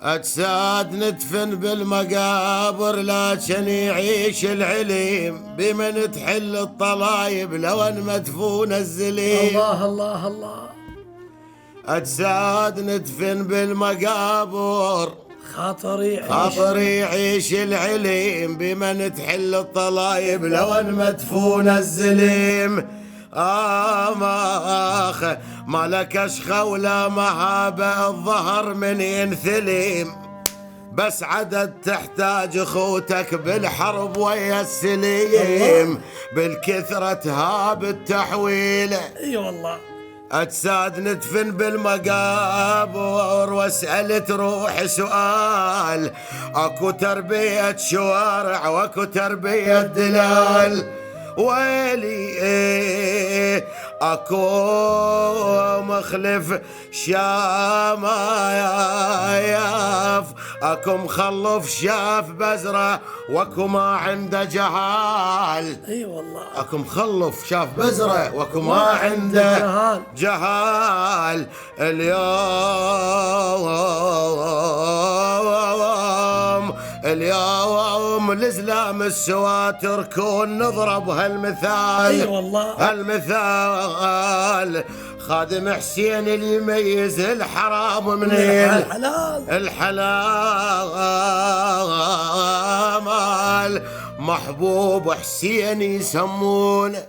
أجساد ندفن بالمقابر لكن يعيش العليم، بمن تحل الطلايب لو ان مدفون الزليم. الله الله الله. أجساد ندفن بالمقابر خاطر يعيش العليم، بمن تحل الطلايب لو ان مدفون الزليم. ما لك اشخى ولا مهابة الظهر من ينثليم، بس عدد تحتاج اخوتك بالحرب ويا السليم، بالكثرة تهاب التحويله. اي والله. أجساد ندفن بالمقابر واسأل تروح سؤال، اكو تربية شوارع واكو تربية دلال. ويلي اكو مخلف شاماياف، اكو مخلف شاف بزرة واكو ما عنده جهال. اي والله. اكو مخلف شاف بزرة واكو ما عنده جهال. اليوم الإسلام السواتر كون نضرب هالمثال. اي والله. هالمثال خادم حسين اللي يميز الحرام من الحلال. محبوب حسين يسمونه